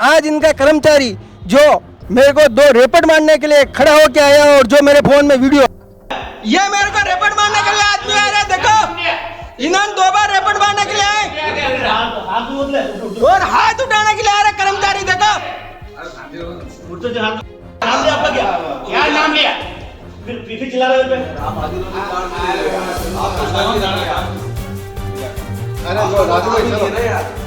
आज इनका कर्मचारी जो मेरे को 2 रेपट मारने के लिए खड़ा होके आया और जो मेरे फोन में वीडियो, ये मेरे को रेपट मारने के लिए आदमी आ रहा है। देखो इन्होंने 2 बार रेपट मारने के लिए आए और हाथ उठाने के लिए आ रहे कर्मचारी। देखो क्या नाम लिया, फिर चिल्ला रहे हो।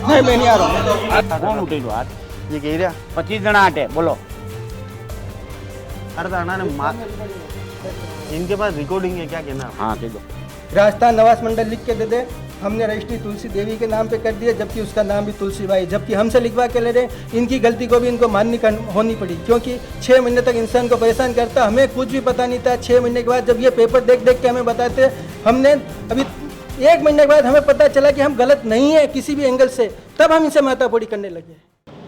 नहीं मैं नहीं आ रहा हूँ। कौन उठे हाथ? ये कह रहा 25 जना आटे बोलो। अरे थाना ने इनके पास रिकॉर्डिंग है, क्या कहना? हाँ कह दो। राजस्थान नवास मंडल लिख के दे दे, हमने रजिस्ट्री तुलसी देवी के नाम पे कर दिया, जबकि उसका नाम भी तुलसी बाई, जबकि हमसे लिखवा के ले रहे। इनकी गलती को भी इनको माननी होनी पड़ी, क्योंकि 6 महीने तक इंसान को परेशान करता, हमें कुछ भी पता नहीं था। 6 महीने के बाद जब ये पेपर देख देख के हमें बताते, हमने अभी 1 महीने के बाद हमें पता चला कि हम गलत नहीं है किसी भी एंगल से, तब हम इनसे माथाफोड़ी करने लगे।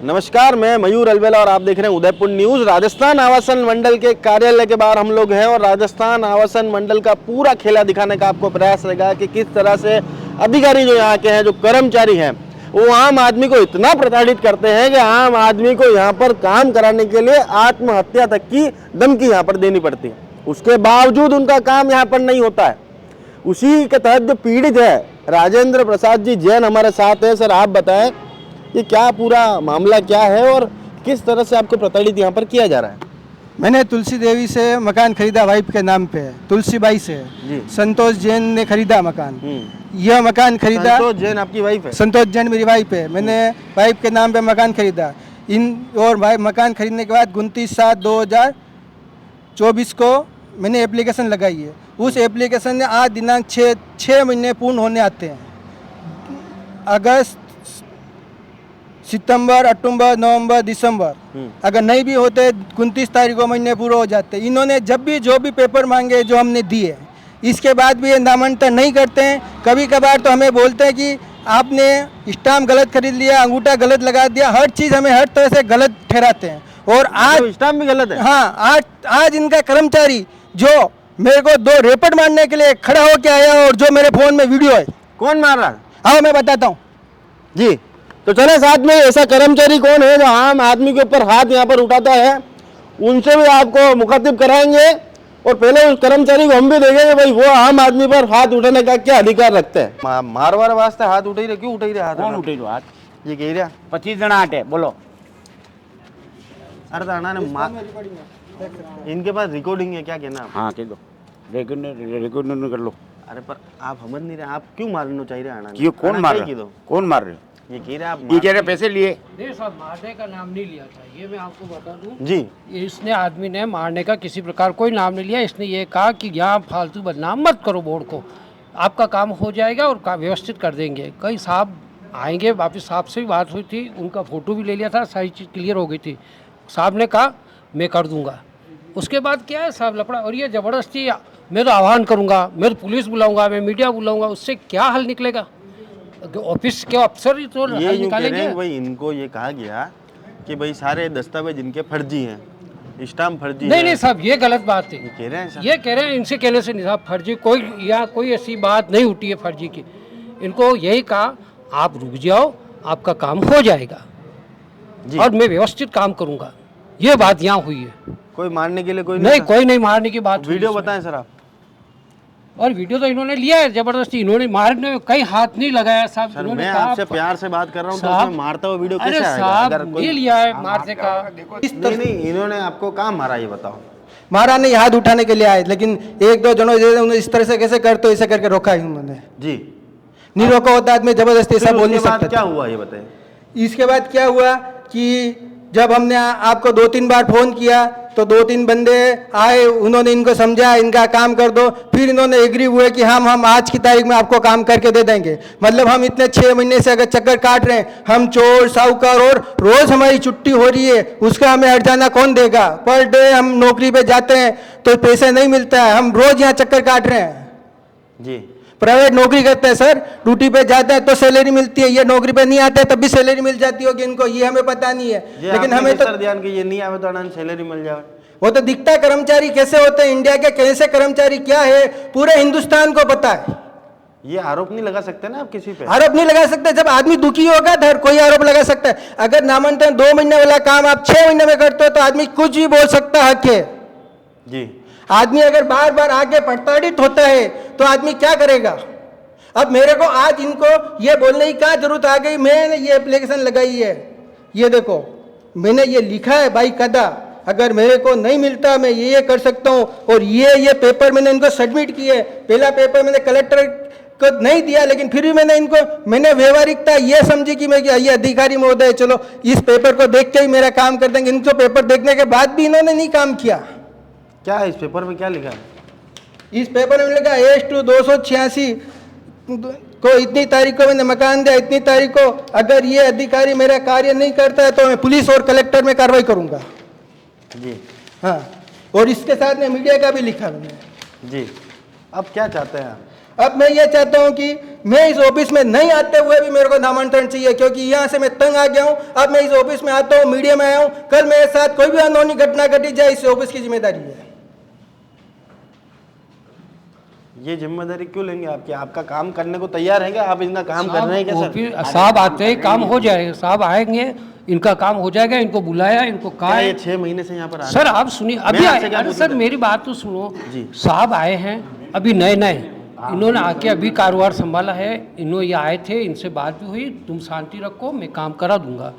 नमस्कार, मैं मयूर अलवेला और आप देख रहे हैं उदयपुर न्यूज। राजस्थान आवासन मंडल के कार्यालय के बाहर हम लोग हैं और राजस्थान आवासन मंडल का पूरा खेला दिखाने का आपको प्रयास रहेगा कि किस तरह से अधिकारी जो यहाँ के हैं, जो कर्मचारी हैं, वो आम आदमी को इतना प्रताड़ित करते हैं कि आम आदमी को यहाँ पर काम कराने के लिए आत्महत्या तक की धमकी यहाँ पर देनी पड़ती है। उसके बावजूद उनका काम यहाँ पर नहीं होता है। उसी के तहत जो पीड़ित है राजेंद्र प्रसाद जी जैन हमारे साथ है। सर आप बताएं ये क्या पूरा मामला क्या है और किस तरह से आपको प्रताड़ित यहाँ पर किया जा रहा है? मैंने तुलसी देवी से मकान खरीदा, वाइफ के नाम पे, तुलसी बाई से। संतोष जैन ने खरीदा मकान। यह मकान खरीदा, संतोष जैन आपकी वाइफ है? संतोष जैन मेरी वाइफ है। मैंने वाइफ के नाम पे मकान खरीदा। और मकान खरीदने के बाद 29/7/2024 को मैंने एप्लीकेशन लगाई है। उस एप्लीकेशन ने आज दिनांक 6 महीने पूर्ण होने आते हैं। अगस्त, सितंबर, अक्टूबर, नवंबर, दिसंबर, अगर नहीं भी होते 29 तारीख को महीने पूरे हो जाते। इन्होंने जब भी जो भी पेपर मांगे जो हमने दिए, इसके बाद भी ये नामांकन नहीं करते हैं। कभी कभार तो हमें बोलते हैं कि आपने स्टाम्प गलत खरीद लिया, अंगूठा गलत लगा दिया, हर चीज़ हमें हर तरह से गलत ठहराते हैं। और आज स्टाम्प भी गलत है? हाँ, आज इनका कर्मचारी जो मेरे को 2 रेपट मारने के लिए खड़ा होके आया और जो मेरे फोन में वीडियो है। कौन मार रहा है? हाँ मैं बताता हूँ जी। तो चले साथ में ऐसा कर्मचारी कौन है जो आम आदमी के ऊपर हाथ यहाँ पर उठाता है, उनसे भी आपको मुखातिब कराएंगे। और पहले उस कर्मचारी को हम भी देखेंगे भाई वो आम आदमी पर हाथ उठाने का क्या अधिकार रखते हैं। मारवार वास्ते हाथ उठाई रहे, क्यों उठाई रहे हाथ? कौन उठे हाथ? ये कह रहा 25 जना आटे बोलो। अरे थाना ने इनके पास रिकॉर्डिंग है, क्या कहना? हाँ कह दो। रिकॉर्डिंग कर लो। अरे पर आप समझ नहीं रहे, आप क्यों मारना चाहिए आना? क्यों? कौन मार रहे? कौन मार रहे? ये कह रहे आप ये कह रहे पैसे लिए। नहीं साहब, मारने का नाम नहीं लिया था, ये मैं आपको बता दूं। जी, इसने आदमी ने मारने का किसी प्रकार कोई नाम नहीं लिया। इसने ये कहा कि यहाँ फालतू बदनाम मत करो बोर्ड को, आपका काम हो जाएगा और व्यवस्थित कर देंगे। कई साहब आएंगे वापस, साहब से भी बात हुई थी, उनका फ़ोटो भी ले लिया था, सारी चीज़ क्लियर हो गई थी। साहब ने कहा मैं कर दूँगा। उसके बाद क्या है साहब लफड़ा, और ये ज़बरदस्ती मैं तो आह्वान करूँगा, मैं तो पुलिस बुलाऊँगा, मैं मीडिया बुलाऊँगा, उससे क्या हल निकलेगा? ऑफिस के अफसर ही तो ये निकालेंगे। भाई इनको ये कहा गया कि भाई सारे दस्तावेज इनके फर्जी हैं, स्टाम्प फर्जी नहीं नहीं साहब, ये गलत बात है। कह रहे हैं साहब। ये कह रहे हैं, इनसे कहने से नहीं साहब, फर्जी कोई ऐसी बात नहीं उठी है फर्जी की। इनको यही कहा आप रुक जाओ, आपका काम हो जाएगा और मैं व्यवस्थित काम करूंगा। ये बात यहाँ हुई है। कोई मारने के लिए कोई नहीं, कोई नहीं मारने की बात। वीडियो बताएं सर आप। और वीडियो तो इन्होंने लिया है जबरदस्ती, इन्होंने मारने में कहीं हाथ नहीं लगाया साहब। सर मैं आपसे प्यार से बात कर रहा हूँ तो उसमें मारता हुआ वीडियो कैसे आएगा? साहब ये लिया है मारने का। नहीं, इन्होंने आपको कहाँ मारा ये बताओ? मारा नहीं, हाथ उठाने के लिए आए, लेकिन 1-2 जनों इस तरह से कैसे करते हो, ऐसे करके रोका है उन्होंने। जी, नहीं रोका होता आदमी जबरदस्ती ऐसा बोल नहीं सकता। क्या हुआ ये बताइए। इसके बाद क्या हुआ कि जब हमने आपको 2-3 बार फ़ोन किया तो 2-3 बंदे आए, उन्होंने इनको समझा इनका काम कर दो। फिर इन्होंने एग्री हुए कि हम आज की तारीख में आपको काम करके दे देंगे। मतलब हम इतने 6 महीने से अगर चक्कर काट रहे हैं, हम चोर साहूकार, और रोज़ हमारी छुट्टी हो रही है, उसका हमें हर्जाना कौन देगा? पर डे हम नौकरी पे जाते हैं तो पैसे नहीं मिलता है, हम रोज़ यहाँ चक्कर काट रहे हैं। जी, प्राइवेट नौकरी करते हैं सर, ड्यूटी पे जाते हैं तो सैलरी मिलती है, ये नौकरी पे नहीं आते हैं तब भी सैलरी मिल जाती होगी इनको, ये हमें पता नहीं है। लेकिन हमें तो ध्यान कि ये नहीं आवे तो सैलरी मिल जाए। वो तो दिखता कर्मचारी कैसे होते हैं, इंडिया के कैसे कर्मचारी क्या है पूरे हिंदुस्तान को पता है। ये आरोप नहीं लगा सकते ना आप किसी पे? आरोप नहीं लगा सकते। जब आदमी दुखी होगा तो कोई आरोप लगा सकता है। अगर नामांतरण 2 महीने वाला काम आप 6 महीने में करते हो तो आदमी कुछ भी बोल सकता है, हक है जी। आदमी अगर बार बार आगे प्रताड़ित होता है तो आदमी क्या करेगा? अब मेरे को आज इनको ये बोलने की क्या जरूरत आ गई? मैंने ये एप्लीकेशन लगाई है, ये देखो मैंने ये लिखा है भाई कदा, अगर मेरे को नहीं मिलता मैं ये कर सकता हूँ। और ये पेपर मैंने इनको सबमिट किए। पहला पेपर मैंने कलेक्टर को नहीं दिया, लेकिन फिर भी मैंने व्यवहारिकता ये समझी कि मैं ये अधिकारी महोदय चलो इस पेपर को देख के ही मेरा काम कर देंगे। इनको पेपर देखने के बाद भी इन्होंने नहीं काम किया। क्या है इस पेपर में, क्या लिखा है? इस पेपर में लिखा S2 286 को इतनी तारीख को मैंने मकान दिया, इतनी तारीख को अगर ये अधिकारी मेरा कार्य नहीं करता है तो मैं पुलिस और कलेक्टर में कार्रवाई करूंगा। जी हाँ, और इसके साथ में मीडिया का भी लिखा मैंने। जी। अब क्या चाहते हैं आप? अब मैं ये चाहता हूं कि मैं इस ऑफिस में नहीं आते हुए भी मेरे को नामांतरण चाहिए, क्योंकि यहाँ से मैं तंग आ गया हूँ। अब मैं इस ऑफिस में आता हूँ, मीडिया में आया हूँ, कल मेरे साथ कोई भी अनहोनी घटना घटी जाए इस ऑफिस की जिम्मेदारी है। ये जिम्मेदारी क्यों लेंगे आपकी? आपका काम करने को तैयार है क्या? आप इनका काम कर रहे हैं क्या सर? साहब आते ही काम हो जाएगा, साहब आएंगे, इनका काम हो जाएगा। इनको बुलाया, इनको कहा ये है। 6 महीने से यहाँ पर आ सर आप सुनिए, अभी आपसे क्या अरे पूछना सर था? मेरी बात तो सुनो जी। साहब आए हैं अभी नए नए, इन्होंने आके अभी कारोबार संभाला है। इन्होंने ये आए थे, इनसे बात भी हुई, तुम शांति रखो मैं काम करा दूंगा,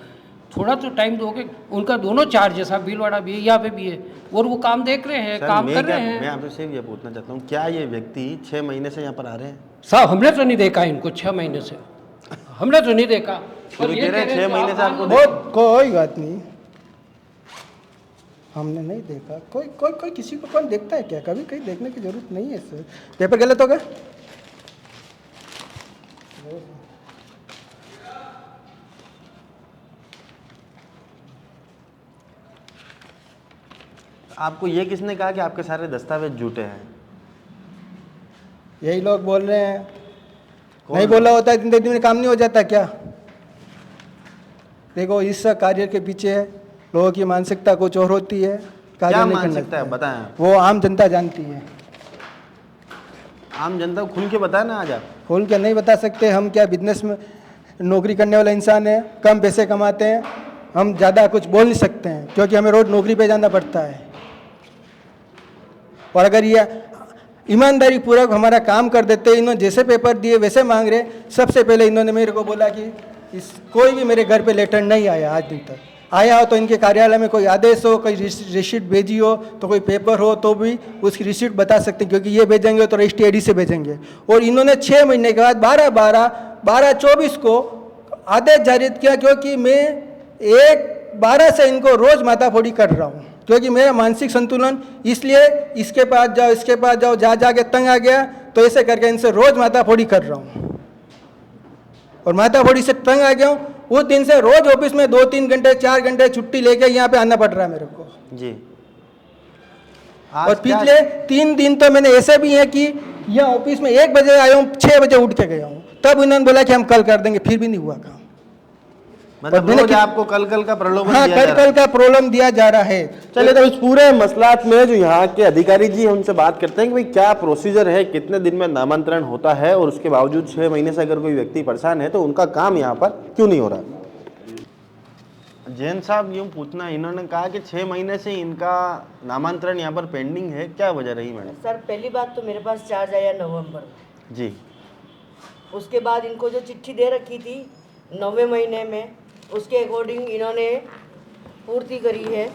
थोड़ा तो टाइम दोगे। उनका दोनों चार्ज है साहब, भीलवाड़ा भी है, यहाँ पे भी है, और वो काम देख रहे हैं, सर, काम कर रहे मैं हैं। आपसे सिर्फ ये पूछना चाहता हूँ, क्या ये व्यक्ति 6 महीने से यहाँ पर आ रहे हैं? साहब हमने तो नहीं देखा इनको 6 महीने से, हमने तो नहीं देखा। तो ये कह रहे हैं कह 6 हैं महीने कि से आप आपको बहुत कोई बात नहीं, हमने नहीं देखा। कोई किसी को कौन देखता है क्या? कभी कहीं देखने की जरूरत नहीं है सर। पेपर गलत हो गया। आपको ये किसने कहा कि आपके सारे दस्तावेज झूठे हैं? यही लोग बोल रहे हैं। नहीं बोला होता है जिंदगी में काम नहीं हो जाता क्या? देखो इस कार्य के पीछे लोगों की मानसिकता कुछ और होती है। कार्य क्या नहीं करना मानसिकता है चाहिए। बताएं आप। वो आम जनता जानती है। आम जनता को खुल के बताएं ना आज आप। खोल के नहीं बता सकते। हम क्या बिजनेस में नौकरी करने वाला इंसान है, कम पैसे कमाते हैं, हम ज़्यादा कुछ बोल नहीं सकते हैं क्योंकि हमें रोज नौकरी पे जाना पड़ता है। और अगर ये ईमानदारी पूर्वक हमारा काम कर देते, इन्होंने जैसे पेपर दिए वैसे मांग रहे। सबसे पहले इन्होंने मेरे को बोला कि कोई भी मेरे घर पे लेटर नहीं आया आज दिन तक। आया हो तो इनके कार्यालय में कोई आदेश हो, कोई रिसीट भेजी हो, तो कोई पेपर हो तो भी उसकी रिसीट बता सकते हैं, क्योंकि ये भेजेंगे तो रजिस्ट्री आईडी से भेजेंगे। और इन्होंने 6 महीने के बाद 12/12/24 को आदेश जारी किया, क्योंकि मैं 1/12 से इनको रोज़ माथाफोड़ी कर रहा हूँ, क्योंकि मेरा मानसिक संतुलन, इसलिए इसके पास जाओ इसके पास जाओ, जा के तंग आ गया, तो ऐसे करके इनसे रोज़ माथाफोड़ी कर रहा हूँ। और माथाफोड़ी से तंग आ गया हूँ। उस दिन से रोज ऑफिस में 2-3 घंटे 4 घंटे छुट्टी लेके यहाँ पे आना पड़ रहा है मेरे को। जी। और पिछले 3 दिन तो मैंने ऐसे भी है कि यहाँ ऑफिस में 1 बजे आया हूँ, 6 बजे उठ के गया हूँ, तब इन्होंने बोला कि हम कल कर देंगे, फिर भी नहीं हुआ काम। मतलब रोज आपको कल का प्रलोभन हाँ, दिया जा रहा है। कल का प्रॉब्लम दिया जा रहा है। चलिए तो इस पूरे मसलात में जो यहाँ के अधिकारी जी हैं उनसे बात करते हैं कि भाई क्या प्रोसीजर है, कितने दिन में नामांतरण होता है, और उसके बावजूद 6 महीने से अगर कोई व्यक्ति परेशान है तो उनका काम यहाँ पर क्यों नहीं हो रहा। जैन साहब यूँ पूछना, इन्होंने कहा कि 6 महीने से इनका नामांतरण यहाँ पर पेंडिंग है, क्या वजह रही मैडम? सर पहली बात तो मेरे पास चार्ज आया नवंबर में। जी। उसके बाद इनको जो चिट्ठी दे रखी थी 9वें महीने में, उसके अकॉर्डिंग इन्होंने पूर्ति करी है।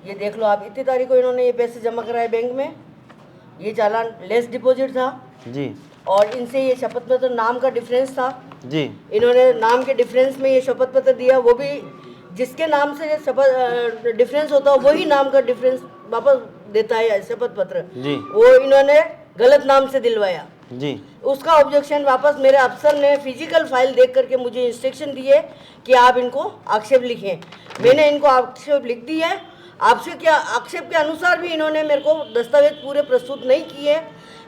ये देख लो आप, इतनी तारीख को इन्होंने ये पैसे जमा कराए बैंक में। ये चालान लेस डिपॉजिट था जी। और इनसे ये शपथ पत्र नाम का डिफरेंस था जी। इन्होंने नाम के डिफरेंस में ये शपथ पत्र दिया, वो भी जिसके नाम से शपथ डिफरेंस होता है वही नाम का डिफरेंस वापस देता है शपथ पत्र जी। वो इन्होंने गलत नाम से दिलवाया जी। उसका ऑब्जेक्शन वापस मेरे अफसर ने फिजिकल फाइल देख करके मुझे इंस्ट्रक्शन दिए कि आप इनको आक्षेप लिखें। मैंने इनको आक्षेप लिख दी है। आक्षेप के अनुसार भी इन्होंने मेरे को दस्तावेज पूरे प्रस्तुत नहीं किए।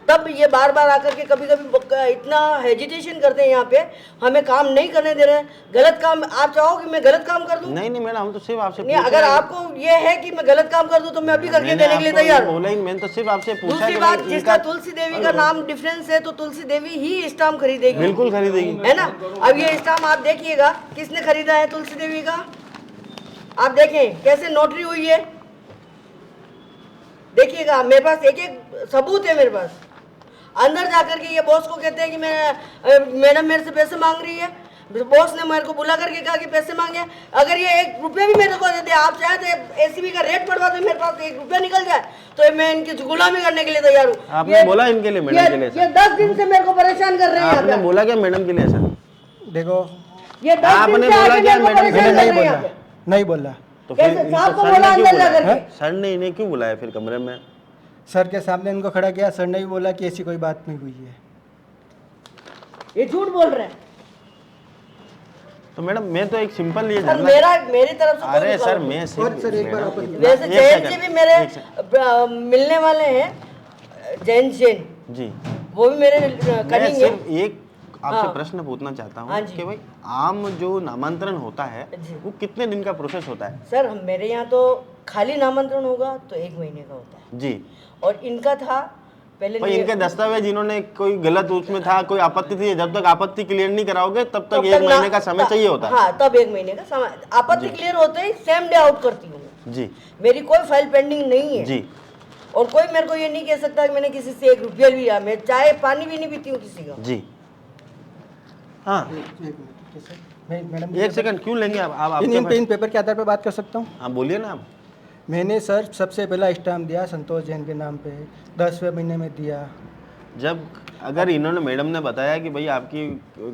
तब ये बार बार आकर के कभी कभी इतना हेजिटेशन करते हैं यहाँ पे, हमें काम नहीं करने दे रहे हैं। गलत काम आप चाहो कि मैं गलत काम कर दूं? नहीं नहीं मैडम, हम तो सिर्फ आपसे नहीं, अगर आपको ये है कि मैं गलत काम कर दूं तो मैं अभी करके देने के लिए तैयार हूं। बोला ही, मैंने तो सिर्फ आपसे पूछा दूसरी कि बात, भाई जिसका तुलसी देवी का नाम डिफरेंस है तो तुलसी देवी ही स्टाम्प खरीदेगी, बिल्कुल खरीदेगी, है ना। अब ये स्टाम्प आप देखिएगा किसने खरीदा है तुलसी देवी का, आप देखें कैसे नोटरी हुई है, देखिएगा। मेरे पास एक एक सबूत है मेरे पास। अंदर जाकर के ये बॉस को कहते हैं कि मैं मैडम मेरे से पैसे मांग रही है। बॉस ने मेरे को बुला करके कहा कि पैसे मांगे, अगर ये 1 रुपया भी मेरे को देते, आप चाहे तो एसीबी का रेट बढ़वा दो, मेरे पास 1 रुपया निकल जाए तो मैं इनकी गुलामी करने के लिए तैयार हूँ। आपने बोला इनके लिए, मैडम के लिए ये 10 दिन से मेरे को परेशान कर रहे हैं। आपने बोला क्या मैडम के लिए सर? देखो ये 10 दिन आपने से बोला आके क्या मेरे को मैडम? परेशान मैंने कर नहीं रहे हैं बोला, यहाँ पे। नहीं बोला। तो फिर कैसे? इनको साहब को सर बोला ने क्यों अंदर जा बुलाया? करके। सर ने इन्हें क्यों बुलाया फिर कमरे में? सर के सामने इनको खड़ा किया, सर ने भी बोला कि ऐसी कोई बात नहीं हुई है। ये झूठ बोल रहे हैं तो मैडम मैं तो एक सिंपल ये सर। जानना, मेरी तरफ से कोई अरे निकाल सर नहीं। मैं सिर्फ सर, एक बार मैडम, open वैसे एक जैन सेकंड, जी भी मेरे एक सेकंड। मिलने वाले हैं, जैन जी वो भी मेरे मैं कनिंग है। सिर्फ एक आपसे हाँ। प्रश्न पूछना चाहता हाँ हूँ जी। कि भाई आम जो नामांतरण होता है जी। वो कितने दिन का प्रोसेस होता है? सर मेरे यहाँ तो खाली नामांतरण होगा तो 1 महीने का होता है, जी, और इनका था पहले भाई इनके दस्तावेज इन्होंने कोई गलत उसमें था, कोई आपत्ति थी, जब तक आपत्ति क्लियर नहीं कराओगे तब तक 1 महीने का समय चाहिए होता है। हाँ, तब 1 महीने का समय। आपत्ति क्लियर होते ही सेम डे आउट करती हूँ मैं। जी मेरी कोई फाइल पेंडिंग नहीं है जी, और कोई मेरे को ये नहीं कह सकता कि मैंने किसी से 1 रुपया लिया। मैं चाय पानी भी नहीं पीती हूँ किसी का। जी। हाँ मैडम एक सेकंड क्यों लेंगे आप आपके इन पेपर के आधार पर बात कर सकता हूँ। हाँ बोलिए ना आप। मैंने सर सबसे पहला स्टाम्प दिया संतोष जैन के नाम पे, 10वें महीने में दिया। जब अगर इन्होंने मैडम ने बताया कि भाई आपकी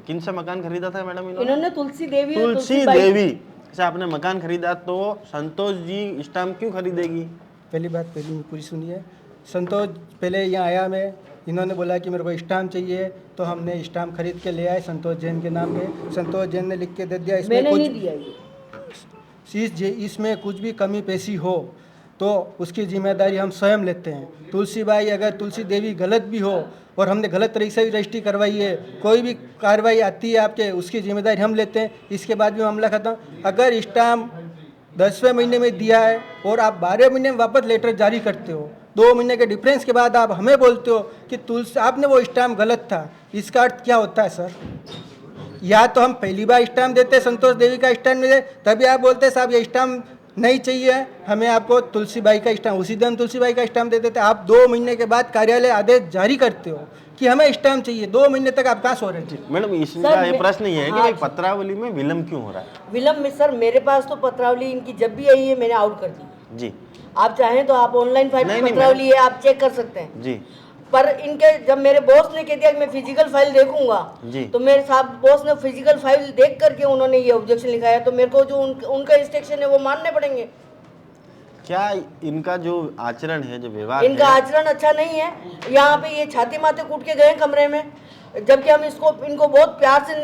किन से मकान खरीदा था मैडम इन्होंने तुलसी देवी और तुलसी बाई- देवी से आपने मकान खरीदा, तो संतोष जी स्टाम्प क्यों खरीदेगी? पहली बात पहली पूरी सुनिए। संतोष पहले यहाँ आया, मैं इन्होंने बोला कि मेरे को स्टाम्प चाहिए, तो हमने स्टाम्प खरीद के ले आए संतोष जैन के नाम पे। संतोष जैन ने लिख के दे दिया, इसमें मैंने कुछ नहीं दिया ये। इसमें कुछ भी कमी पेशी हो तो उसकी जिम्मेदारी हम स्वयं लेते हैं। तुलसी बाई अगर तुलसी देवी गलत भी हो और हमने गलत तरीके से भी रजिस्ट्री करवाई है, कोई भी कार्रवाई आती है आपके, उसकी जिम्मेदारी हम लेते हैं। इसके बाद भी मामला खत्म। अगर स्टाम्प 10वें महीने में दिया है और आप 12वें महीने में वापस लेटर जारी करते हो, 2 महीने के डिफरेंस के बाद आप हमें बोलते हो कि तुलसी आपने वो स्टाम्प गलत था, इसका अर्थ क्या होता है सर? या तो हम पहली बार स्टाम्प देते संतोष देवी का स्टाम्प नहीं दे, तभी आप बोलते साहब ये स्टाम्प नहीं चाहिए, हमें आपको तुलसी बाई का स्टाम्प, उसी दिन तुलसी बाई का स्टाम्प देते थे। आप 2 महीने के बाद कार्यालय आदेश जारी करते हो कि हमें स्टाम्प चाहिए। 2 महीने तक आप कहाँ सो रहे थे? मैडम इसका ये प्रश्न ये है कि हाँ भाई जी। पत्रावली में विलम्ब क्यों हो रहा है? विलम्ब में सर मेरे पास तो पत्रावली इनकी जब भी आई है मैंने आउट कर दी। जी आप चाहें तो आप ऑनलाइन फाइल नहीं, में नहीं, पत्रावली है, आप चेक कर सकते हैं। जी पर इनके जब मेरे बॉस ने कह दिया कि मैं फिजिकल फाइल देखूंगा, जी। तो मेरे साहब बॉस ने फिजिकल फाइल देख करके उन्होंने ये ऑब्जेक्शन लिखाया, तो मेरे को जो उनका इंस्ट्रक्शन है वो मानने पड़ेंगे। क्या इनका जो आचरण है, जो व्यवहार इनका है, आचरण अच्छा नहीं है। यहाँ पे ये छाती माथे कूट के गए कमरे में, जबकि हम इनको बहुत प्यार से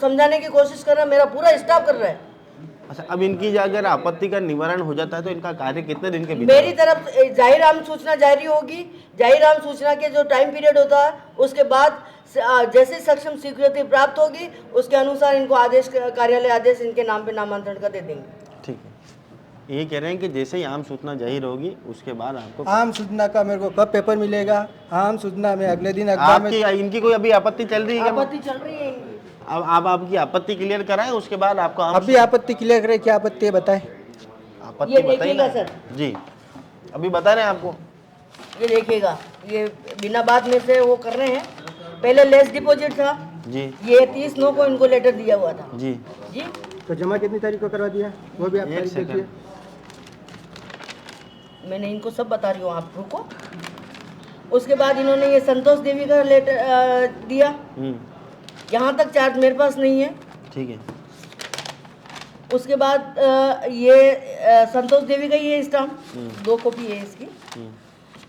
समझाने की कोशिश कर रहे हैं, मेरा पूरा स्टाफ कर रहा है। अच्छा अब इनकी अगर आपत्ति का निवारण हो जाता है तो इनका कार्य कितने दिन के भीतर? मेरी तरफ जाहिर आम सूचना जारी होगी। जाहिर आम सूचना के जो टाइम पीरियड होता है उसके बाद जैसे सक्षम स्वीकृति प्राप्त होगी उसके अनुसार इनको आदेश, कार्यालय आदेश इनके नाम पे नामांतरण का दे देंगे। ठीक है, ये कह रहे हैं कि जैसे ही आम सूचना जाहिर होगी उसके बाद आपको आम सूचना का मेरे को कब पेपर मिलेगा? आम सूचना में अगले दिन अखबार में। आपकी इनकी कोई अभी आपत्ति चल रही है क्या? आपत्ति चल रही है इनकी। अब आप आपकी आपत्ति क्लियर कराएं, उसके बाद आपको अभी आपत्ति क्लियर करें, क्या आपत्ति है बताएं? आपत्ति ये बताइए देखिएगा ना। सर। जी अभी बता रहे हैं आपको। ये देखिएगा, ये बिना बात में से वो कर रहे हैं। पहले लेस डिपॉजिट था जी ये 30/9 को इनको लेटर दिया हुआ था। जी जी तो जमा कितनी तारीख को करवा दिया वो भी आप एक तारीख सेकंड। देखिए। मैंने इनको सब बता रही हूँ, आप रुको। उसके बाद इन्होंने ये संतोष देवी का लेटर दिया। यहाँ तक चार्ज मेरे पास नहीं है। ठीक है। उसके बाद ये संतोष देवी का ये स्टाम्प 2 कॉपी है इसकी।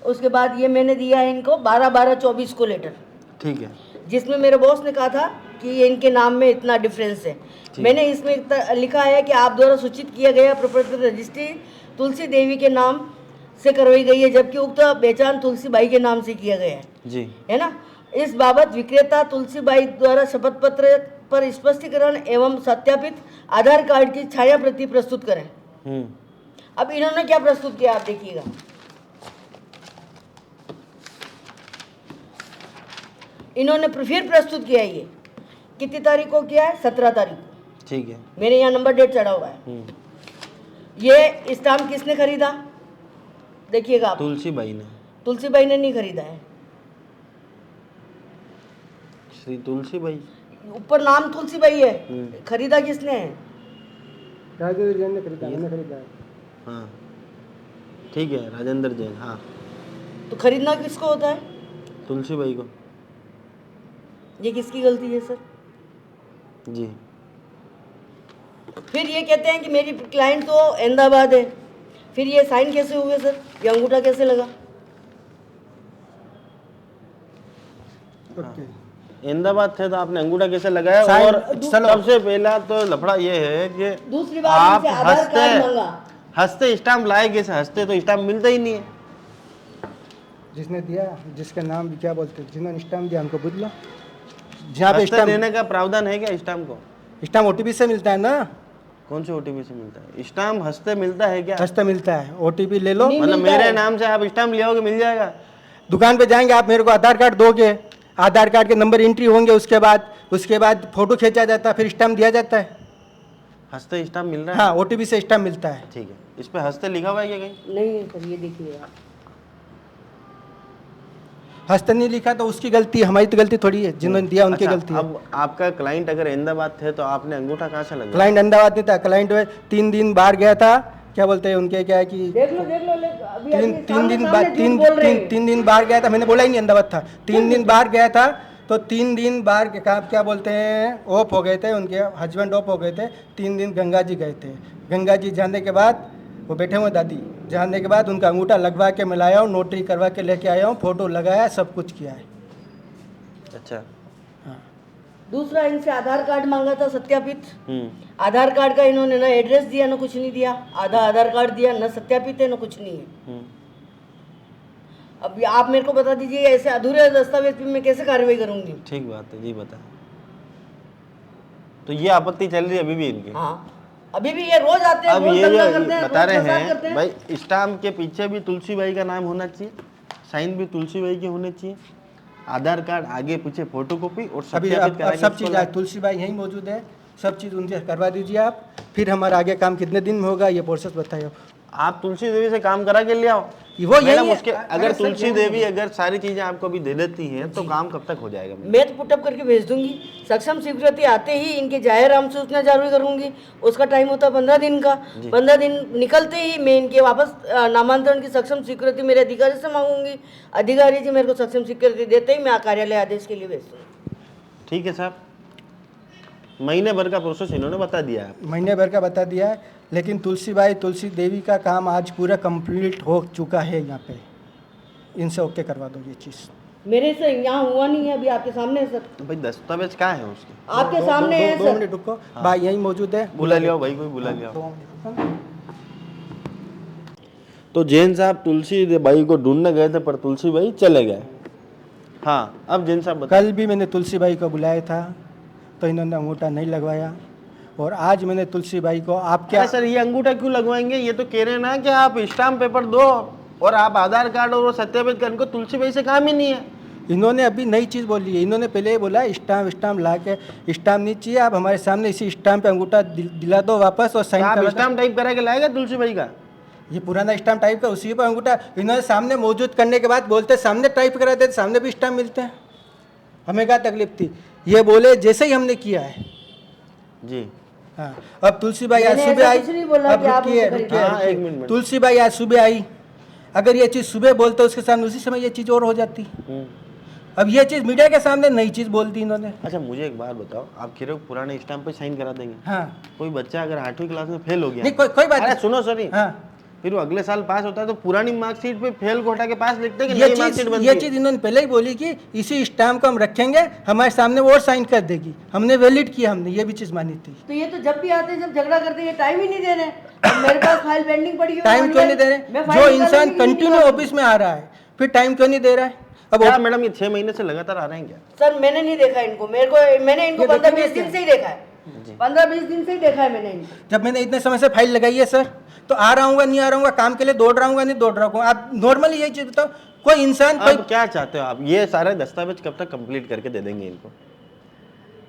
उसके बाद ये मैंने दिया है इनको 12/12/24 को लेटर, ठीक है। जिसमें मेरे बॉस ने कहा था कि ये इनके नाम में इतना डिफरेंस है। मैंने इसमें लिखा है कि आप द्वारा सूचित किया गया प्रोपर्टी रजिस्ट्री तुलसी देवी के नाम से करवाई गई है, जबकि उक्त पहचान तुलसी बाई के नाम से किया गया है। जी है ना। इस बाबत विक्रेता तुलसीबाई द्वारा शपथ पत्र पर स्पष्टीकरण एवं सत्यापित आधार कार्ड की छाया प्रति प्रस्तुत करें। अब इन्होंने क्या प्रस्तुत किया आप देखिएगा। इन्होंने फिर प्रस्तुत किया, ये कितनी तारीख को किया है, 17 तारीख को। ठीक है, मेरे यहाँ नंबर डेट चढ़ा हुआ है। ये स्टाम्प किसने खरीदा देखिएगा आप। तुलसीबाई ने, तुलसीबाई ने नहीं खरीदा है, श्री तुलसीबाई, ऊपर नाम तुलसीबाई है, खरीदा किसने है। राजेंद्र जैन ने खरीदा, मैंने खरीदा है। हाँ ठीक है, राजेंद्र जैन, हाँ। तो खरीदना किसको होता है, तुलसीबाई को। ये किसकी गलती है सर। जी, फिर ये कहते हैं कि मेरी क्लाइंट तो अहमदाबाद है, फिर ये साइन कैसे हुए सर, ये अंगूठा कैसे लगा। ओके, अहमदाबाद थे तो आपने अंगूठा कैसे लगाया। साइन- और चलो। सबसे पहला तो लफड़ा ये है कि दूसरी बात आप इनसे आधार कार्ड मांगा। हंसते स्टाम्प लाए कैसे, हंसते तो स्टाम्प मिलता ही नहीं है। जिसने दिया, जिसका नाम भी क्या बोलते हैं, जिन्होंने स्टाम्प दिया हमको बुझ लो। जहाँ पे हंसते स्टाम्प, देने का प्रावधान है क्या स्टाम्प को? स्टाम्प ओटीपी से मिलता है ना, कौन से ओटीपी से मिलता है? स्टाम्प हंसते मिलता है क्या? हंसते मिलता है। ओटीपी ले लो, नहीं मतलब मिलता मेरे है। नाम से आप स्टाम्प ले आओगे, मिल जाएगा? दुकान पे जाएंगे आप, मेरे को आधार कार्ड दोगे, आधार कार्ड के नंबर एंट्री होंगे, उसके बाद फोटो खींचा जाता है, फिर स्टाम्प दिया जाता है। हंसते स्टाम्प मिल रहा है? हाँ, ओटीपी से स्टाम्प मिलता है। ठीक है, इस पे हंसते लिखा हुआ है क्या कहीं? नहीं है सर, ये देखिए आप। हंसते नहीं लिखा तो उसकी गलती, हमारी तो गलती थोड़ी है, जिन्होंने दिया उनकी अच्छा, गलती है। अब आपका क्लाइंट अगर अहमदाबाद थे तो आपने अंगूठा कहाँ से लगाया? क्लाइंट अहमदाबाद नहीं था, क्लाइंट 3 दिन बाहर गया था, क्या बोलते हैं उनके, क्या है कि देख लो अभी तीन दिन बाद, तीन दिन बाहर गया था, मैंने बोला ही नहीं अहमदाबाद था, 3 दिन बाहर गया था। तो 3 दिन बाहर क्या बोलते हैं, ऑफ हो गए थे, उनके हस्बैंड ऑफ हो गए थे, 3 दिन गंगा जी गए थे। गंगा जी जाने के बाद वो बैठे हुए दादी, जाने के बाद उनका अंगूठा लगवा के मैं लाया हूँ, नोटरी करवा के लेके आया हूँ, फोटो लगाया, सब कुछ किया है। अच्छा, हाँ, दूसरा इनसे आधार कार्ड मांगा था सत्यापित। आधार कार्ड का इन्होंने ना एड्रेस दिया ना कुछ नहीं दिया, आधा आधार कार्ड दिया, ना सत्यापित है ना कुछ नहीं है। अब आप मेरे को बता दीजिए, ऐसे अधूरे दस्तावेज पे मैं कैसे कार्रवाई करूंगी। ठीक बात है जी, बता। तो ये आपत्ति चल रही है अभी भी इनकी? हाँ, अभी भी ये रोज आते हैं, अब रोज ये दंगा जो करते हैं, बता रोज रहे फसाद करते हैं भाई, स्टाम्प के पीछे भी तुलसीबाई का नाम होना चाहिए, साइन भी तुलसीबाई के होने चाहिए, आधार कार्ड आगे पीछे फोटोकॉपी और अभी सत्यापित अब कराके सब उसको चीज़ ला- तुलसीबाई यहीं मौजूद है, सब चीज़ उनसे करवा दीजिए आप, फिर हमारा आगे काम कितने दिन में होगा ये प्रोसेस बताइए। आप तुलसी देवी से काम करा के ले आओ। वो यही मैडम है। उसके अगर अरे सर, तुलसी यही देवी अगर सारी चीजें आपको भी दे देती हैं तो काम कब तक हो जाएगा? मैं तो पुटअप करके भेज दूंगी। सक्षम स्वीकृति आते ही इनके जाहिर राम सूचना जारी करूंगी, उसका टाइम होता है 15 दिन का। 15 दिन निकलते ही मैं इनके वापस नामांतरण की सक्षम स्वीकृति मेरे अधिकारी से मांगूंगी। अधिकारी जी मेरे को सक्षम स्वीकृति देते ही मैं कार्यालय आदेश के लिए भेज दूंगी। ठीक है साहब, महीने भर का प्रोसेस इन्होंने बता दिया है। महीने भर का बता दिया है, लेकिन तुलसी देवी का काम आज पूरा कंप्लीट हो चुका है। यहाँ पे इनसे ओके करवा दो ये चीज़। मेरे से यहाँ हुआ नहीं है, अभी आपके सामने है सर, भाई दस्तावेज कहाँ है उसके? आपके सामने है दो सर। मिनट रुको, भाई यहीं मौजूद है, बुला लिया भाई, कोई बुला लिया। 2 मिनट रुको। तो जैन साहब तुलसी बाई को ढूंढने गए थे पर तुलसी बाई चले गए। हाँ, अब जैन साहब बताइए। कल भी मैंने तुलसी बाई को बुलाया था तो इन्होंने अंगूठा नहीं लगवाया, और आज मैंने तुलसी बाई को, आप क्या अरे सर ये अंगूठा क्यों लगवाएंगे? ये तो कह रहे हैं ना कि आप स्टाम्प पेपर दो और आप आधार कार्ड और वो सत्यापित करने को तुलसी बाई से काम ही नहीं है। इन्होंने अभी नई चीज़ बोली है। इन्होंने पहले ही बोला स्टाम्प ला के, स्टाम्प नहीं चाहिए, आप हमारे सामने इसी स्टाम्प पे अंगूठा दिला दो वापस और साइन आप करा दो। स्टाम्प टाइप करा के लाएगा तुलसी बाई का? ये पुराना स्टाम्प टाइप का, उसी पर अंगूठा इन्होंने सामने मौजूद करने के बाद बोलते सामने टाइप करा देते, सामने भी स्टाम्प मिलते हैं। हमें क्या तकलीफ थी, ये बोले जैसे ही हमने किया है। जी हाँ, अब तुलसी बाई आज मैंने सुबह ऐसा आई, कुछ नहीं बोला अब कि आप रुकिए मुझसे रुकिए हाँ, एक रुकिए। मिनट। तुलसी बाई आज सुबह आई, अगर ये चीज़ सुबह बोलते उसके सामने उसी समय ये चीज़ और हो जाती। अब ये चीज़ मीडिया के सामने नई चीज़ बोल दी इन्होंने। अच्छा मुझे एक बात बताओ, आप कह रहे हो पुराने स्टाम्प पे साइन करा देंगे? हाँ, कोई बच्चा अगर 8वीं क्लास में फेल हो गया, नहीं कोई बात अरे नहीं। सुनो सॉरी, हाँ, फिर वो अगले साल पास होता है तो पुरानी मार्कशीट पे फेल को हटा के पास लिखते हैं कि ये नई मार्कशीट बनती ये है। चीज़ इन्होंने पहले ही बोली कि इसी स्टाम्प को हम रखेंगे, हमारे सामने वो और साइन कर देगी। हमने वैलिड किया, हमने ये भी चीज़ मानी थी। तो ये तो जब भी आते हैं जब झगड़ा करते हैं, ये टाइम ही नहीं दे रहे। अब मेरे पास फाइल पेंडिंग पड़ी है, टाइम क्यों नहीं दे मैं रहे? फाइल जो निकालने इंसान के लिए कंटिन्यू निकाल- ऑफिस में आ रहा है, फिर टाइम क्यों नहीं दे रहा है? अब क्या मैडम ये 6 महीने से लगातार आ रहे हैं क्या? सर मैंने नहीं देखा इनको, मैंने इनको 15-20 दिन से ही देखा है, 15-20 दिन से ही देखा है मैंने इनको। जब मैंने इतने समय से फाइल लगाई है सर, तो आ रहा हूँ नहीं आ रहा हूँ, काम के लिए दौड़ रहा हूँ नहीं दौड़ रहा हूँ। आप नॉर्मली यही चीज बताओ, कोई इंसान कोई अब क्या चाहते हो आप? ये सारे दस्तावेज कब तक कंप्लीट करके दे देंगे इनको?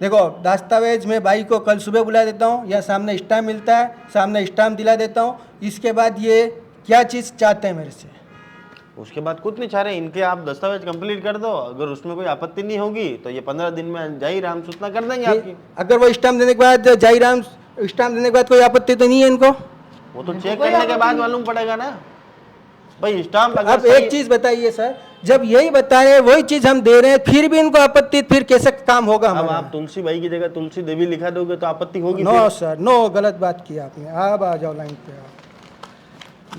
देखो दस्तावेज मैं भाई को कल सुबह बुला देता हूँ, या सामने स्टाम्प मिलता है, सामने स्टाम्प दिला देता हूँ। इसके बाद ये क्या चीज़ चाहते हैं मेरे से? उसके बाद कुछ नहीं चाह रहे इनके, आप दस्तावेज कंप्लीट कर दो, अगर उसमें कोई आपत्ति नहीं होगी तो ये 15 दिन में जाई राम सूचना कर देंगे आपकी। अगर वो स्टाम्प देने के बाद जाईराम स्टाम्प देने के बाद कोई आपत्ति तो नहीं है इनको? वो तो चेक करने के बाद मालूम पड़ेगा ना भाई स्टाम्प। अब एक चीज बताइए सर, जब यही बता रहे हैं वही चीज हम दे रहे हैं, फिर भी इनको आपत्ति, फिर कैसे काम होगा अब हमारा? आप तुलसी भाई की जगह तुलसी देवी लिखा दोगे तो आपत्ति होगी? नो सर नो, गलत बात की आपने। आप आ जाओ लाइन पे, आप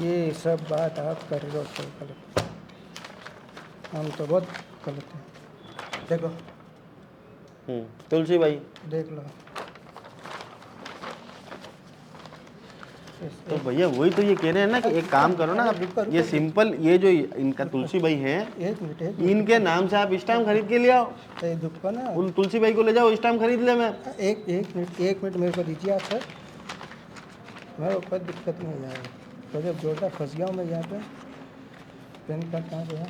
ये सब बात आप कर रहे हो सर, गलत। हम तो बहुत गलत है। देखो तुलसी भाई देख लो, तो भैया वही तो ये कह रहे हैं ना कि एक काम करो ना आप, ये सिंपल ये जो इनका तुलसी भाई है, एक मिनट इनके नाम से आप स्टाम्प खरीद के ले आओ, दुख को ना, उन तुलसी भाई को ले जाओ, स्टाम्प खरीद ले। मैं एक मिनट मेरे को दीजिए आप सर, मेरे को कोई दिक्कत नहीं है यार, तो जब जोरदार फंस गया हूँ मैं यहाँ पे। पेन कार्ड कहाँ गया?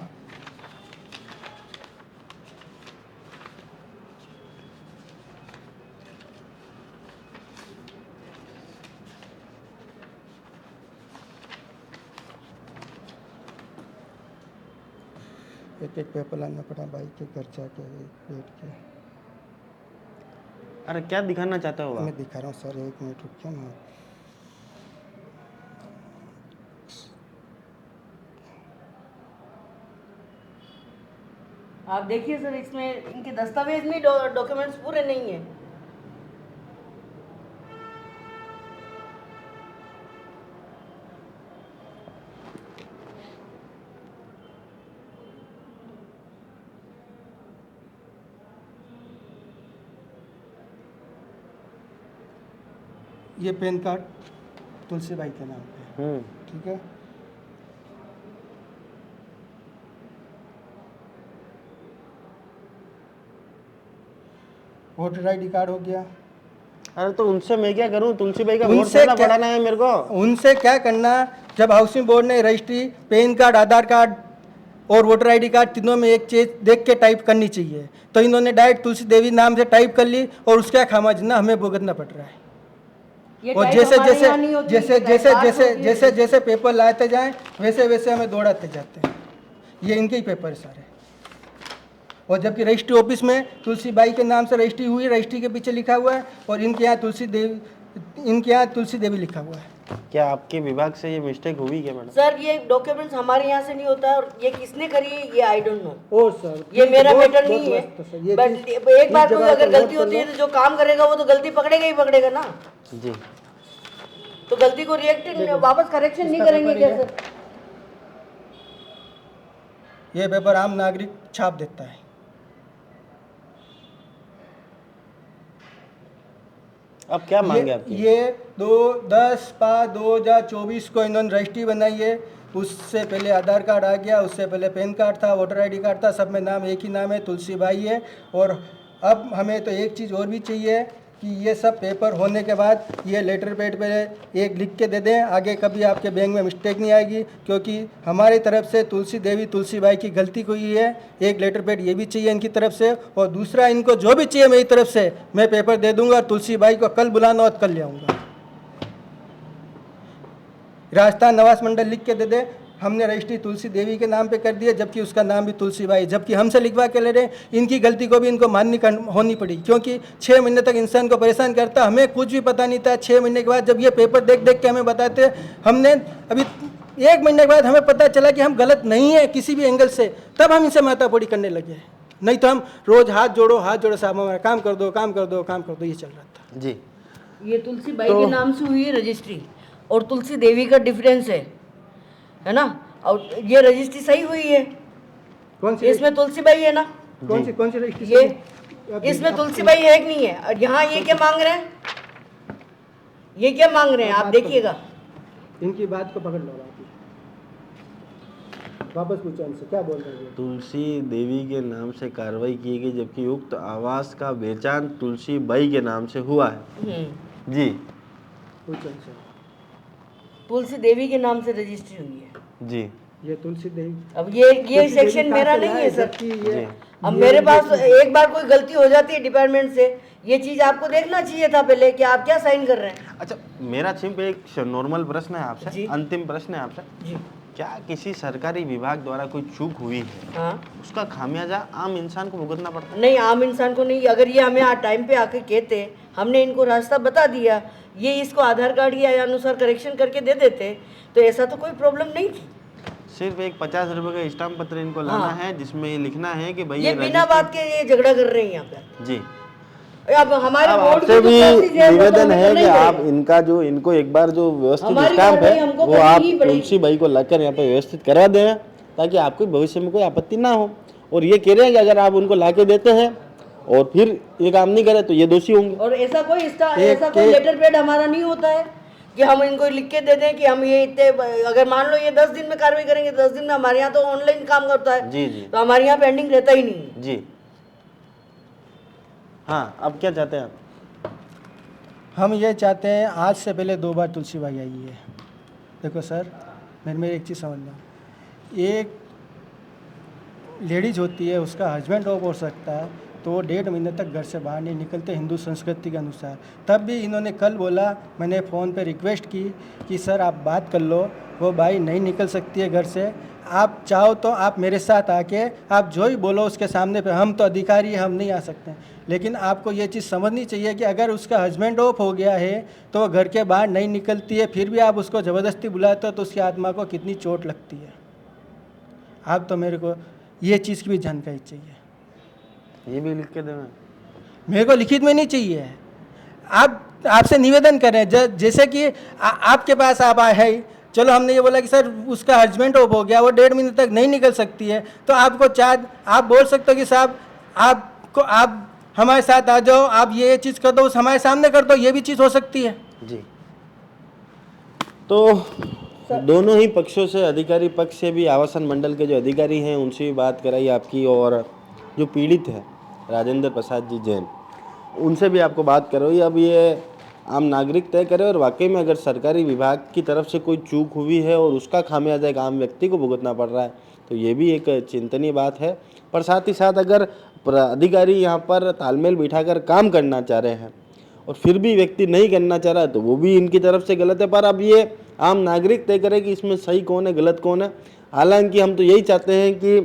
एक पेपर लाना पड़ा भाई के घर जाके बैठ के। अरे क्या दिखाना चाहते हो आप? मैं दिखा रहा हूँ सर, एक मिनट रुकिए ना। आप देखिए सर, इसमें इनके दस्तावेज में डॉक्यूमेंट्स पूरे नहीं है। ये पेन कार्ड तुलसी भाई के नाम पे, ठीक है। वोटर आईडी कार्ड हो गया। अरे तो उनसे मैं क्या करूं? तुलसी भाई का वोट उनसे देना क्या- पड़ाना है मेरे को। उनसे क्या करना, जब हाउसिंग बोर्ड ने रजिस्ट्री, पैन कार्ड, आधार कार्ड और वोटर आईडी कार्ड तीनों में एक चीज देख के टाइप करनी चाहिए, तो इन्होंने डायरेक्ट तुलसी देवी नाम से टाइप कर ली, और उसका खामियाजा हमें भुगतना पड़ रहा है। ये और टाइप जैसे हमारे जैसे यहाँ नहीं होती, जैसे टाइप जैसे बाहर जैसे होती है। जैसे जैसे पेपर लाते जाएं वैसे वैसे हमें दौड़ाते जाते हैं। ये इनके ही पेपर है सारे। और जबकि रजिस्ट्री ऑफिस में तुलसी बाई के नाम से रजिस्ट्री हुई, रजिस्ट्री के पीछे लिखा हुआ है, और इनके यहाँ तुलसी देवी लिखा हुआ है। क्या आपके विभाग से ये मिस्टेक हुई क्या मैडम? सर ये डॉक्यूमेंट्स हमारे यहाँ से नहीं होता है, और ये किसने करी है ये आई डोंट नो। और सर ये मेरा बहुत- मैटर बहुत नहीं है, मस्त सर, ये बट चीज़- एक बार इस कोई जगह अगर पर गलती नोट होती है कर तो जो काम करेगा वो तो गलती पकड़ेगा ही पकड़ेगा ना। जी तो गलती को रिएक्ट वापस करेक्शन नहीं करेंगे कैसे? ये पेपर आम नागरिक छाप देता है। अब क्या मांगे आपकी? ये 10/5/2024 को इन्होंने रजिस्ट्री बनाई है। उससे पहले आधार कार्ड आ गया, उससे पहले पैन कार्ड था, वोटर आईडी कार्ड था, सब में नाम एक ही नाम है, तुलसी बाई है। और अब हमें तो एक चीज़ और भी चाहिए कि ये सब पेपर होने के बाद ये लेटर पैड पे एक लिख के दे दें, आगे कभी आपके बैंक में मिस्टेक नहीं आएगी, क्योंकि हमारी तरफ से तुलसी देवी तुलसी बाई की गलती हुई है। एक लेटर पैड ये भी चाहिए इनकी तरफ से, और दूसरा इनको जो भी चाहिए मेरी तरफ से मैं पेपर दे दूंगा। तुलसी बाई को कल बुलाना और कल ले आऊँगा। राजस्थान आवास मंडल लिख के दे दे, हमने रजिस्ट्री तुलसी देवी के नाम पे कर दी है, जबकि उसका नाम भी तुलसी बाई, जबकि हमसे लिखवा के ले रहे हैं। इनकी गलती को भी इनको माननी होनी पड़ी, क्योंकि 6 महीने तक इंसान को परेशान करता, हमें कुछ भी पता नहीं था। 6 महीने के बाद जब ये पेपर देख देख के हमें बताते, हमने अभी 1 महीने के बाद हमें पता चला कि हम गलत नहीं है किसी भी एंगल से, तब हम इनसे माथापड़ी करने लगे। नहीं तो हम रोज हाथ जोड़ो साहब हमारा काम कर दो, काम कर दो, काम कर दो, ये चल रहा था। जी ये तुलसी बाई के नाम से हुई है रजिस्ट्री, और तुलसी देवी का डिफरेंस है ना। और ये रजिस्ट्री सही हुई है, कौन सी इसमें तुलसी बाई है ना, कौन सी रजिस्ट्री? ये इसमें तुलसी बाई है कि नहीं है? और यहाँ ये क्या मांग रहे हैं, ये क्या मांग रहे हैं आप देखिएगा। इनकी बात को पकड़ लो आप। वापस पूछो उनसे क्या बोल रहे हैं। तुलसी देवी के नाम से कार्रवाई की गई, जबकि उक्त आवास का बेचान तुलसी बाई के नाम से हुआ है। जी पूछो उनसे। तुलसी देवी के नाम से रजिस्ट्री हुई है। जी ये तुलसी देवी, अब ये सेक्शन मेरा नहीं है सर। अब मेरे पास एक बार कोई गलती हो जाती है डिपार्टमेंट से, ये चीज आपको देखना चाहिए था पहले कि आप क्या साइन कर रहे हैं। अच्छा, मेरा सिर्फ एक नॉर्मल प्रश्न है आपसे, जी। अंतिम प्रश्न है आपसे, जी क्या किसी सरकारी विभाग द्वारा कोई चूक हुई है, हाँ। उसका खामियाजा आम इंसान को भुगतना पड़ता है? नहीं, आम इंसान को नहीं। अगर ये हमें टाइम पे आके कहते, हमने इनको रास्ता बता दिया, ये इसको आधार कार्ड या अनुसार करेक्शन करके दे देते, तो ऐसा तो कोई प्रॉब्लम नहीं थी। सिर्फ एक 50 रुपए का स्टाम्प पत्र इनको लाना है, जिसमें ये लिखना है कि भाई ये बिना बात के ये झगड़ा कर रहे हैं यहाँ पे। जी। अब हमारे अब बोर्ड आपसे की भी जो प्रोसेस है, वो तो निवेदन हमें है तो कि नहीं आप करेगा। इनका जो इनको एक बार जो व्यवस्थित हमारी स्टाम्प कार्रवाई है हमको वो आप करनी ही पड़ेगी। तुलसी बाई को लाकर यहाँ पे व्यवस्थित करवा दें, ताकि आपको भविष्य में कोई आपत्ति ना हो। और ये कह रहे हैं कि अगर आप उनको लाके देते हैं और फिर ये काम नहीं करे तो ये दोषी होंगे। और ऐसा कोई लेटर पैड हमारा नहीं होता है कि हम इनको लिख के दे दें कि हम ये इतने, अगर मान लो ये 10 दिन में कार्रवाई करेंगे, 10 दिन में हमारे यहाँ तो ऑनलाइन काम करता है। जी जी तो हमारे यहाँ पेंडिंग रहता ही नहीं है। जी। हाँ, अब क्या चाहते हैं आप? हम ये चाहते हैं, आज से पहले 2 बार तुलसी बाई आई है। देखो सर, मेरे एक चीज़ समझना, एक लेडीज होती है, उसका हस्बैंड ऑफ हो सकता है, तो वो 1.5 महीने तक घर से बाहर नहीं निकलते हिंदू संस्कृति के अनुसार। तब भी इन्होंने कल बोला, मैंने फ़ोन पे रिक्वेस्ट की कि सर आप बात कर लो, वो बाई नहीं निकल सकती है घर से, आप चाहो तो आप मेरे साथ आके आप जो ही बोलो उसके सामने पे, हम तो अधिकारी हैं, हम नहीं आ सकते। लेकिन आपको ये चीज़ समझनी चाहिए कि अगर उसका हस्बैंड ऑफ हो गया है तो वो घर के बाहर नहीं निकलती है, फिर भी आप उसको ज़बरदस्ती बुलाते हो तो उसकी आत्मा को कितनी चोट लगती है। आप तो मेरे को ये चीज़ की भी जानकारी चाहिए। ये भी लिख के देना। मेरे को लिखित में नहीं चाहिए। आप आपसे निवेदन कर रहे हैं, जैसे कि आपके पास आप आए है, चलो हमने ये बोला कि सर उसका हस्बैंड ऑफ हो गया, वो 1.5 महीने तक नहीं निकल सकती है, तो आपको आप बोल सकते हो कि साहब आप हमारे साथ आ जाओ, आप ये चीज़ कर दो, उस हमारे सामने कर दो, ये भी चीज़ हो सकती है। जी। तो दोनों ही पक्षों से, अधिकारी पक्ष से भी, आवासन मंडल के जो अधिकारी हैं उनसे भी बात कराई आपकी, और जो पीड़ित है राजेंद्र प्रसाद जी जैन, उनसे भी आपको बात करोगी। अब ये आम नागरिक तय करे, और वाकई में अगर सरकारी विभाग की तरफ से कोई चूक हुई है और उसका खामियाजा एक आम व्यक्ति को भुगतना पड़ रहा है, तो ये भी एक चिंतनीय बात है। पर साथ ही साथ अगर अधिकारी यहाँ पर तालमेल बिठाकर काम करना चाह रहे हैं और फिर भी व्यक्ति नहीं करना चाह रहा है, तो वो भी इनकी तरफ से गलत है। पर अब ये आम नागरिक तय करे कि इसमें सही कौन है, गलत कौन है। हालांकि हम तो यही चाहते हैं कि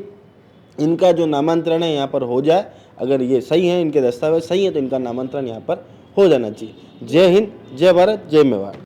इनका जो नामांतरण है यहाँ पर हो जाए। अगर ये सही है, इनके दस्तावेज सही है, तो इनका नामांतरण यहाँ पर हो जाना चाहिए। जय हिंद, जय भारत, जय मेवाड़।